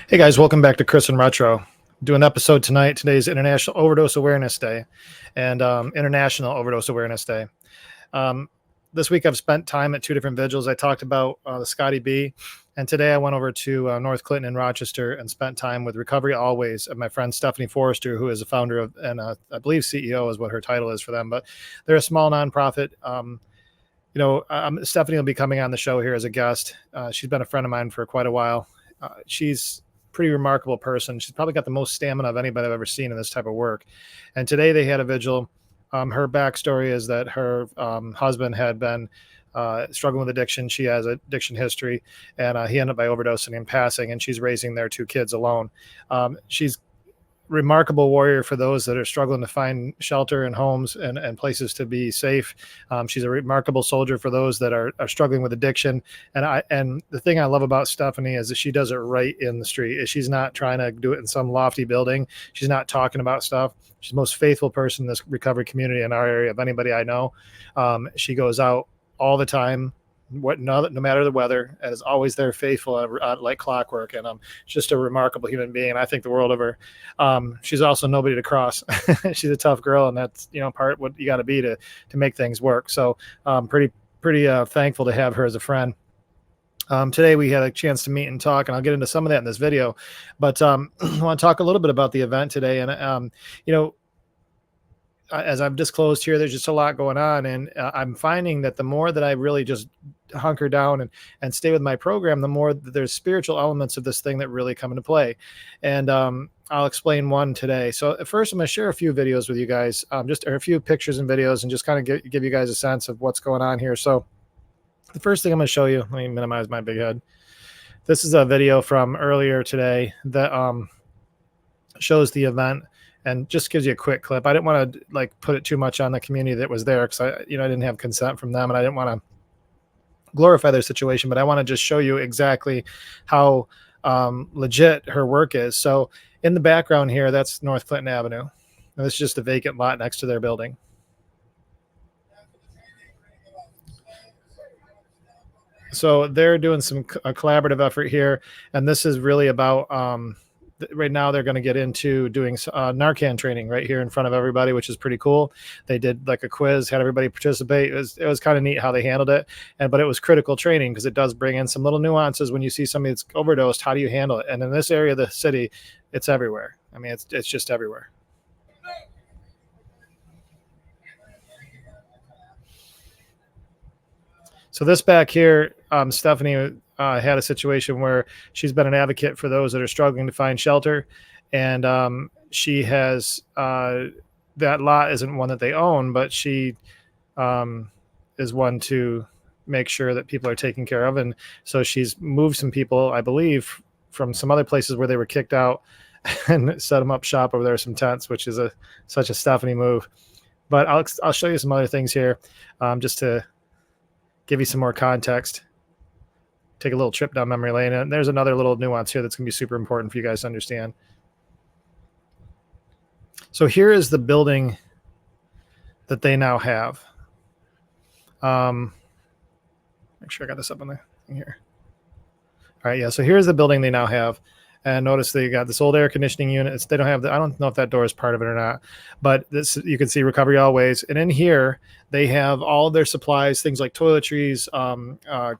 Hey guys, welcome back to Chris and Retro. Do an episode tonight. Today's International Overdose Awareness Day and International Overdose Awareness Day. Um, this week I've spent time at two different vigils. I talked about the Scotty B, and today I went over to North Clinton and Rochester and spent time with Recovery Always and my friend Stephanie Forrester, who is the founder of, and I believe CEO is what her title is for them, but they're a small nonprofit. Stephanie will be coming on the show here as a guest. She's been a friend of mine for quite a while. She's pretty remarkable person. She's probably got the most stamina of anybody I've ever seen in this type of work. And today they had a vigil. Her backstory is that her husband had been struggling with addiction. She has addiction history, and he ended up by overdosing and passing, and she's raising their two kids alone. She's remarkable warrior for those that are struggling to find shelter and homes and places to be safe. She's a remarkable soldier for those that are struggling with addiction. And the thing I love about Stephanie is that she does it right in the street. She's not trying to do it in some lofty building. She's not talking about stuff. She's the most faithful person in this recovery community in our area of anybody I know. She goes out all the time, no matter the weather, and is always there faithful like clockwork. And she's just a remarkable human being, and I think the world of her. She's also nobody to cross. She's a tough girl, and that's part what you got to be to make things work. So pretty thankful to have her as a friend. Today we had a chance to meet and talk, and I'll get into some of that in this video, but I want to talk a little bit about the event today. And as I've disclosed here, there's just a lot going on, and I'm finding that the more that I really just hunker down and stay with my program, the more that there's spiritual elements of this thing that really come into play. And I'll explain one today. So first, I'm going to share a few videos with you guys, just a few pictures and videos, and just kind of give you guys a sense of what's going on here. So the first thing I'm going to show you, let me minimize my big head. This is a video from earlier today that shows the event and just gives you a quick clip. I didn't want to put it too much on the community that was there, because I didn't have consent from them, and I didn't want to glorify their situation, but I want to just show you exactly how legit her work is. So in the background here, that's North Clinton Avenue. And this is just a vacant lot next to their building. So they're doing a collaborative effort here, and this is really about right now they're going to get into doing Narcan training right here in front of everybody, which is pretty cool. They did like a quiz, had everybody participate. It was kind of neat how they handled it, but it was critical training because it does bring in some little nuances when you see somebody that's overdosed. How do you handle it? And in this area of the city, it's everywhere. I mean, it's just everywhere. So this back here, Stephanie had a situation where she's been an advocate for those that are struggling to find shelter. And she has, that lot isn't one that they own, but she is one to make sure that people are taken care of. And so she's moved some people, I believe, from some other places where they were kicked out and set them up shop over there, some tents, which is such a Stephanie move. But I'll show you some other things here just to give you some more context. Take a little trip down memory lane. And there's another little nuance here that's going to be super important for you guys to understand. So here is the building that they now have. Make sure I got this up on the thing here. All right, yeah, so here's the building they now have. And notice they got this old air conditioning unit. They don't have I don't know if that door is part of it or not, but this, you can see Recovery Always. And in here, they have all of their supplies, things like toiletries,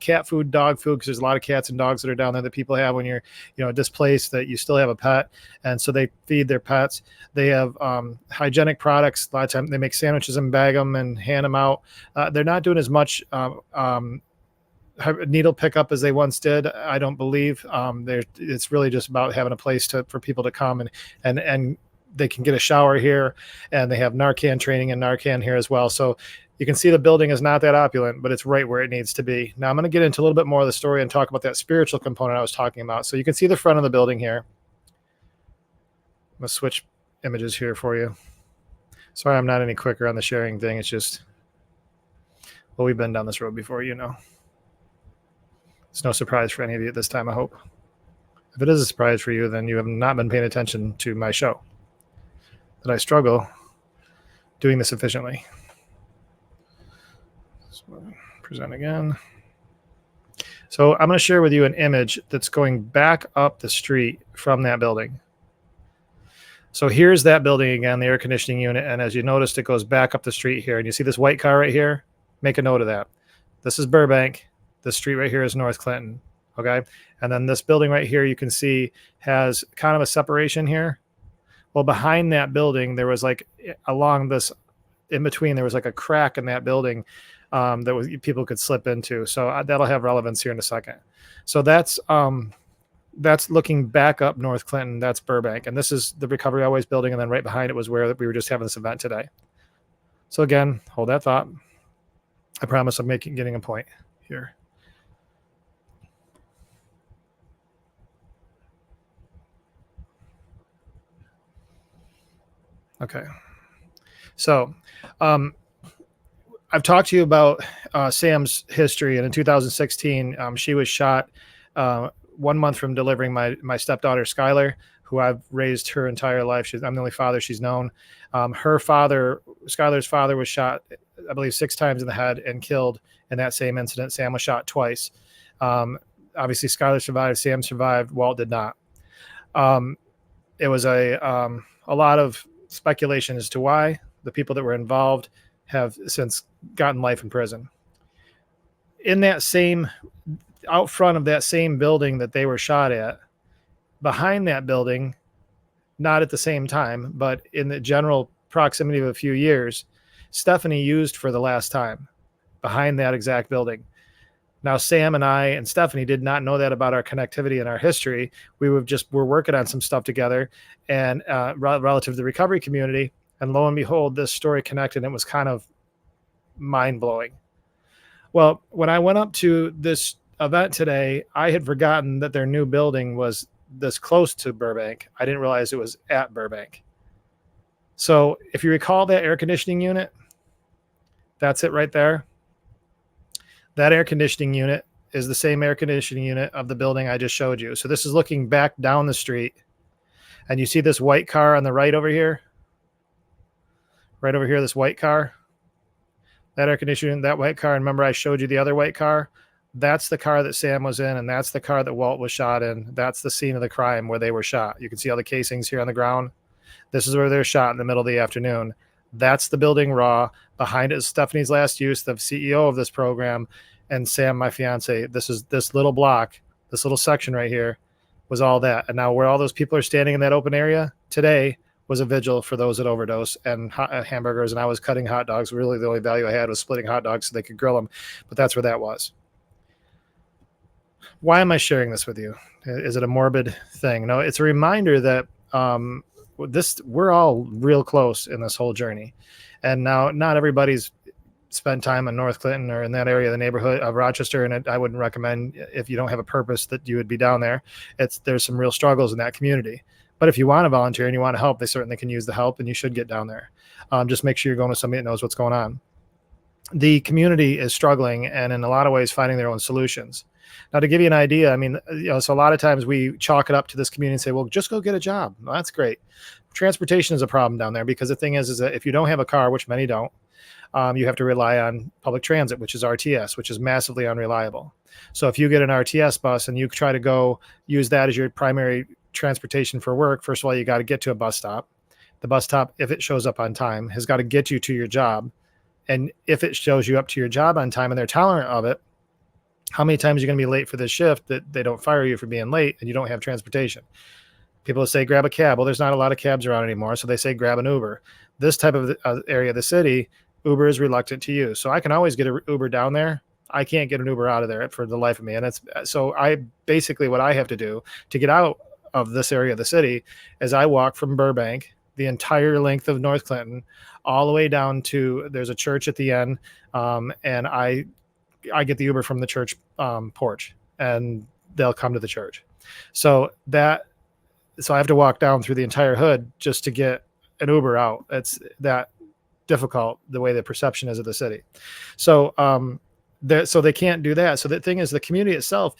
cat food, dog food, because there's a lot of cats and dogs that are down there that people have when you're, displaced, that you still have a pet. And so they feed their pets. They have hygienic products. A lot of times they make sandwiches and bag them and hand them out. They're not doing as much needle pickup as they once did, I don't believe. It's really just about having a place for people to come and they can get a shower here, and they have Narcan training and Narcan here as well. So you can see the building is not that opulent, but it's right where it needs to be. Now I'm going to get into a little bit more of the story and talk about that spiritual component I was talking about. So you can see the front of the building here. I'm going to switch images here for you. Sorry, I'm not any quicker on the sharing thing. It's just, well, we've been down this road before, It's no surprise for any of you at this time, I hope. If it is a surprise for you, then you have not been paying attention to my show, that I struggle doing this efficiently. So, present again. So I'm going to share with you an image that's going back up the street from that building. So here's that building again, the air conditioning unit. And as you noticed, it goes back up the street here. And you see this white car right here? Make a note of that. This is Burbank. This street right here is North Clinton. Okay. And then this building right here, you can see has kind of a separation here. Well, behind that building, there was like along this in between, there was like a crack in that building that was people could slip into. So that'll have relevance here in a second. So that's looking back up North Clinton. That's Burbank. And this is the Recovery Always building. And then right behind it was where we were just having this event today. So again, hold that thought. I promise I'm getting a point here. Okay. So I've talked to you about Sam's history. And in 2016, she was shot 1 month from delivering my stepdaughter, Skylar, who I've raised her entire life. I'm the only father she's known. Her father, Skylar's father, was shot, I believe, 6 times in the head and killed in that same incident. Sam was shot twice. Obviously, Skylar survived. Sam survived. Walt did not. It was a lot of speculation as to why. The people that were involved have since gotten life in prison. In that same, out front of that same building that they were shot at, behind that building, not at the same time, but in the general proximity of a few years, Stephanie used for the last time behind that exact building. Now, Sam and I and Stephanie did not know that about our connectivity and our history. We're working on some stuff together and relative to the recovery community. And lo and behold, this story connected. And it was kind of mind blowing. Well, when I went up to this event today, I had forgotten that their new building was this close to Burbank. I didn't realize it was at Burbank. So if you recall that air conditioning unit, that's it right there. That air conditioning unit is the same air conditioning unit of the building I just showed you. So this is looking back down the street. And you see this white car on the right over here? Right over here, this white car. That air conditioning, that white car. And remember, I showed you the other white car? That's the car that Sam was in, and that's the car that Walt was shot in. That's the scene of the crime where they were shot. You can see all the casings here on the ground. This is where they're shot in the middle of the afternoon. That's the building raw. Behind it is Stephanie's last use, the CEO of this program, and Sam, my fiance. This little block, this little section right here was all that. And now where all those people are standing in that open area today was a vigil for those that overdose and hamburgers. And I was cutting hot dogs. Really, the only value I had was splitting hot dogs so they could grill them. But that's where that was. Why am I sharing this with you? Is it a morbid thing? No, it's a reminder that we're all real close in this whole journey. And now not everybody's spent time in North Clinton or in that area of the neighborhood of Rochester. And I wouldn't recommend, if you don't have a purpose, that you would be down there. There's some real struggles in that community. But if you want to volunteer and you want to help, they certainly can use the help, and you should get down there. Just make sure you're going to somebody that knows what's going on. The community is struggling and in a lot of ways finding their own solutions. Now, to give you an idea, I mean, so a lot of times we chalk it up to this community and say, well, just go get a job. Well, that's great. Transportation is a problem down there because the thing is that if you don't have a car, which many don't, you have to rely on public transit, which is RTS, which is massively unreliable. So if you get an RTS bus and you try to go use that as your primary transportation for work, first of all, you got to get to a bus stop. The bus stop, if it shows up on time, has got to get you to your job. And if it shows you up to your job on time and they're tolerant of it, how many times are you going to be late for this shift that they don't fire you for being late and you don't have transportation? People say, grab a cab. Well, there's not a lot of cabs around anymore. So they say, grab an Uber. This type of area of the city, Uber is reluctant to use. So I can always get an Uber down there. I can't get an Uber out of there for the life of me. And basically what I have to do to get out of this area of the city is I walk from Burbank, the entire length of North Clinton, all the way down to, there's a church at the end. And I get the Uber from the church porch and they'll come to the church. So I have to walk down through the entire hood just to get an Uber out. It's that difficult, the way the perception is of the city. So So they can't do that. So the thing is, the community itself,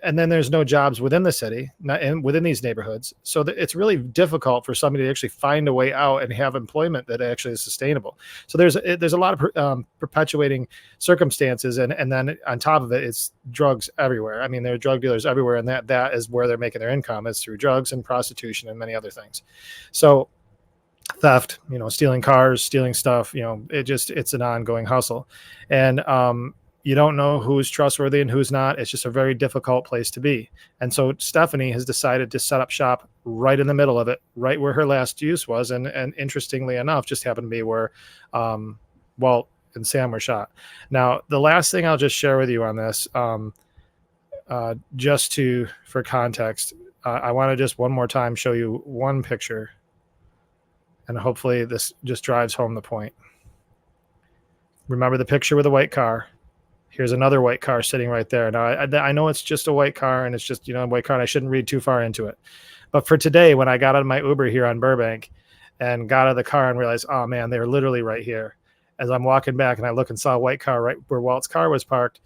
and then there's no jobs within the city, not in, within these neighborhoods. So it's really difficult for somebody to actually find a way out and have employment that actually is sustainable. So there's a lot of perpetuating circumstances, and then on top of it, it's drugs everywhere. I mean, there are drug dealers everywhere, and that is where they're making their income, is through drugs and prostitution and many other things. So theft, stealing cars, stealing stuff, it's an ongoing hustle. And you don't know who's trustworthy and who's not. It's just a very difficult place to be. And so Stephanie has decided to set up shop right in the middle of it, right where her last use was. And interestingly enough, just happened to be where Walt and Sam were shot. Now, the last thing I'll just share with you on this, for context, I want to just one more time show you one picture. And hopefully this just drives home the point. Remember the picture with the white car? Here's another white car sitting right there. Now, I know it's just a white car, and it's just, a white car, and I shouldn't read too far into it. But for today, when I got out of my Uber here on Burbank and got out of the car and realized, oh man, they're literally right here. As I'm walking back and I look and saw a white car right where Walt's car was parked,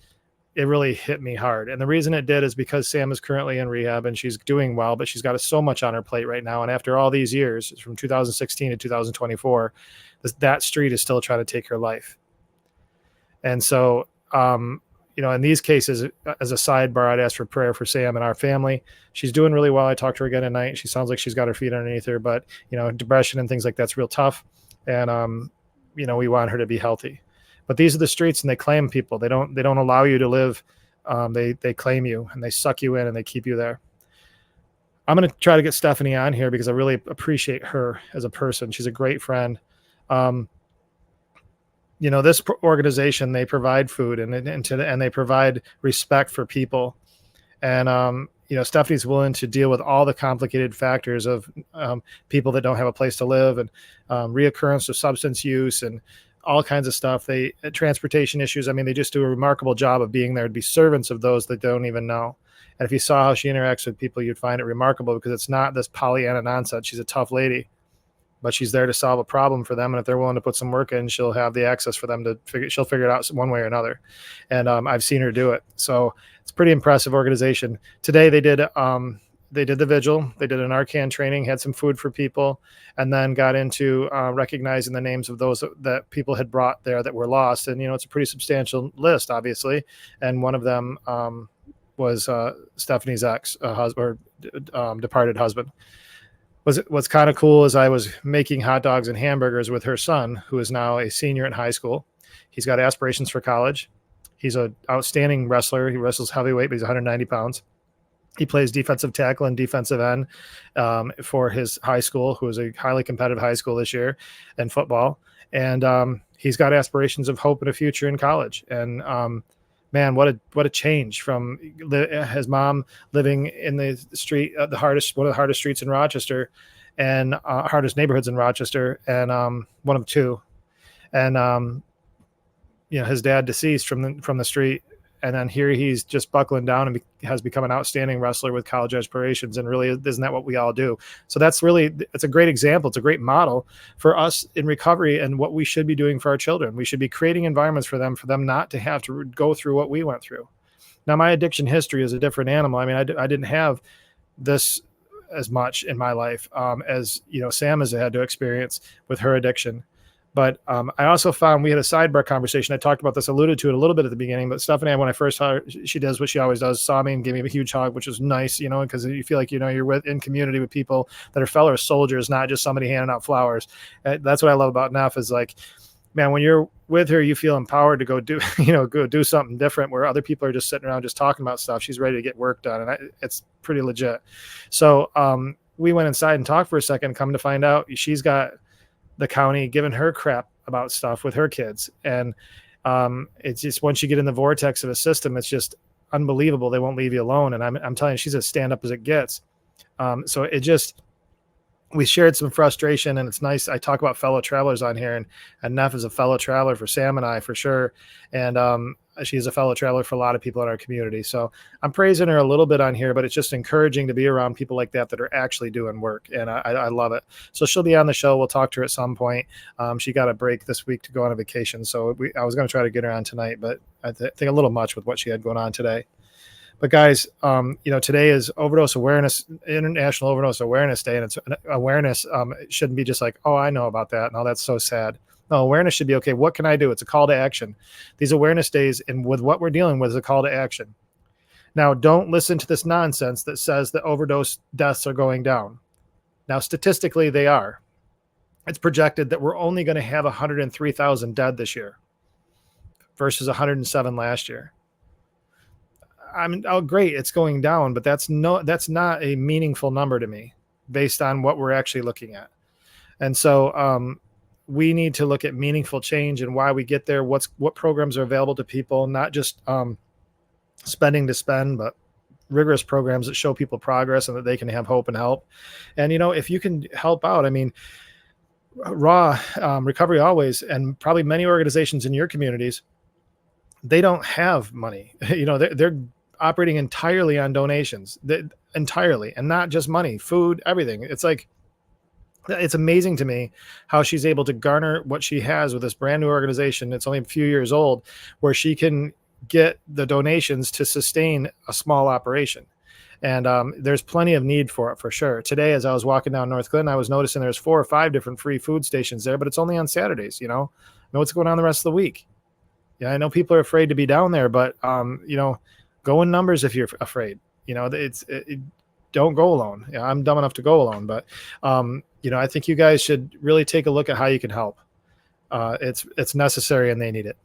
it really hit me hard. And the reason it did is because Sam is currently in rehab and she's doing well, but she's got so much on her plate right now. And after all these years, from 2016 to 2024, that street is still trying to take her life. And so, in these cases, as a sidebar, I'd ask for prayer for Sam and our family. She's doing really well. I talked to her again tonight. She sounds like she's got her feet underneath her, but, depression and things like that's real tough. And, we want her to be healthy. But these are the streets, and they claim people. They don't allow you to live. They claim you, and they suck you in, and they keep you there. I'm going to try to get Stephanie on here because I really appreciate her as a person. She's a great friend. This organization, they provide food and they provide respect for people. And, Stephanie's willing to deal with all the complicated factors of people that don't have a place to live, and reoccurrence of substance use and all kinds of stuff. Transportation issues. I mean, they just do a remarkable job of being there to be servants of those that don't even know. And if you saw how she interacts with people, you'd find it remarkable, because it's not this Pollyanna nonsense. She's a tough lady, but she's there to solve a problem for them. And if they're willing to put some work in, she'll have the access for them she'll figure it out one way or another. And I've seen her do it. So it's a pretty impressive organization. Today they did the vigil. They did an Arcan training, had some food for people, and then got into recognizing the names of those that people had brought there that were lost. And, it's a pretty substantial list, obviously. And one of them was Stephanie's departed husband. What's kind of cool is I was making hot dogs and hamburgers with her son, who is now a senior in high school. He's got aspirations for college. He's an outstanding wrestler. He wrestles heavyweight, but he's 190 pounds. He plays defensive tackle and defensive end for his high school, who is a highly competitive high school this year in football. And he's got aspirations of hope and a future in college. And man, what a change from his mom living in the street, one of the hardest streets in Rochester, and hardest neighborhoods in Rochester, and one of two. And his dad deceased from the street. And then here he's just buckling down and has become an outstanding wrestler with college aspirations. And really, isn't that what we all do? So it's a great example. It's a great model for us in recovery and what we should be doing for our children. We should be creating environments for them not to have to go through what we went through. Now, my addiction history is a different animal. I mean, I didn't have this as much in my life as, Sam has had to experience with her addiction. But I also found we had a sidebar conversation. I talked about this, alluded to it a little bit at the beginning. But Stephanie, when I first saw her, she does what she always does, saw me and gave me a huge hug, which was nice, because you feel like, you're in community with people that are fellow soldiers, not just somebody handing out flowers. That's what I love about Neff is like, man, when you're with her, you feel empowered to go do something different, where other people are just sitting around just talking about stuff. She's ready to get work done. And it's pretty legit. So we went inside and talked for a second, come to find out she's got the county giving her crap about stuff with her kids. And it's just, once you get in the vortex of a system, it's just unbelievable. They won't leave you alone. And I'm telling you, she's as stand up as it gets. So we shared some frustration, and it's nice. I talk about fellow travelers on here, and Neff is a fellow traveler for Sam and I, for sure. And she's a fellow traveler for a lot of people in our community. So I'm praising her a little bit on here, but it's just encouraging to be around people like that are actually doing work. And I love it. So she'll be on the show. We'll talk to her at some point. She got a break this week to go on a vacation. So I was going to try to get her on tonight, but I think a little much with what she had going on today. But guys, today is Overdose Awareness, International Overdose Awareness Day, and it's an awareness. It shouldn't be just like, oh, I know about that. No, that's so sad. No, awareness should be, okay, what can I do? It's a call to action. These awareness days, and with what we're dealing with, is a call to action. Now, don't listen to this nonsense that says that overdose deaths are going down. Now, statistically, they are. It's projected that we're only going to have 103,000 dead this year versus 107 last year. I mean, oh, great, it's going down, but that's not a meaningful number to me based on what we're actually looking at. And so we need to look at meaningful change and why we get there, what programs are available to people, not just spending to spend, but rigorous programs that show people progress and that they can have hope and help. And, if you can help out, I mean, R.A.W, Recovery Always, and probably many organizations in your communities, they don't have money. They're operating entirely on donations, entirely, and not just money, food, everything. It's amazing to me how she's able to garner what she has with this brand new organization. It's only a few years old, where she can get the donations to sustain a small operation. And there's plenty of need for it, for sure. Today, as I was walking down North Clinton, I was noticing there's 4 or 5 different free food stations there, but it's only on Saturdays. Know what's going on the rest of the week. Yeah, I know people are afraid to be down there, but go in numbers if you're afraid. Don't go alone. Yeah, I'm dumb enough to go alone, but I think you guys should really take a look at how you can help. It's necessary and they need it.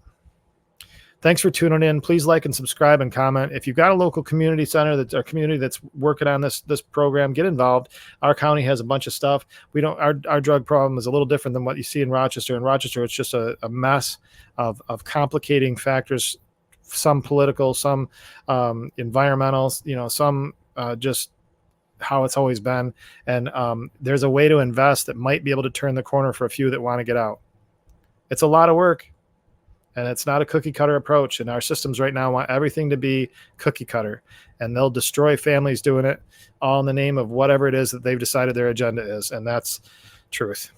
Thanks for tuning in. Please like and subscribe and comment. If you've got a local community center that's working on this program, get involved. Our county has a bunch of stuff. Our drug problem is a little different than what you see in Rochester. In Rochester, it's just a mess of complicating factors, some political, some environmental, some just how it's always been. And there's a way to invest that might be able to turn the corner for a few that want to get out. It's a lot of work. And it's not a cookie cutter approach. And our systems right now want everything to be cookie cutter. And they'll destroy families doing it, all in the name of whatever it is that they've decided their agenda is. And that's truth,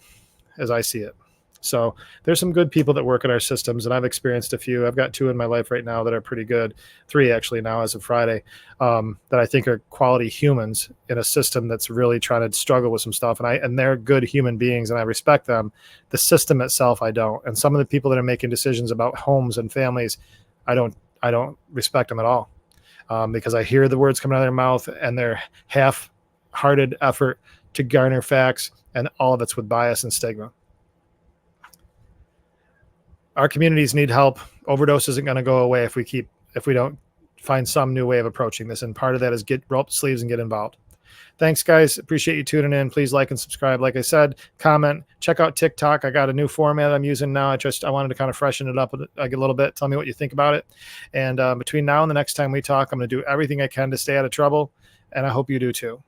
as I see it. So there's some good people that work in our systems, and I've experienced a few. I've got 2 in my life right now that are pretty good, 3 actually now as of Friday, that I think are quality humans in a system that's really trying to struggle with some stuff. And they're good human beings, and I respect them. The system itself, I don't. And some of the people that are making decisions about homes and families, I don't respect them at all, because I hear the words coming out of their mouth and their half-hearted effort to garner facts, and all of it's with bias and stigma. Our communities need help. Overdose isn't going to go away if we don't find some new way of approaching this. And part of that is roll up the sleeves and get involved. Thanks, guys. Appreciate you tuning in. Please like and subscribe. Like I said, comment, check out TikTok. I got a new format I'm using now. I wanted to kind of freshen it up a little bit. Tell me what you think about it. And between now and the next time we talk, I'm going to do everything I can to stay out of trouble. And I hope you do too.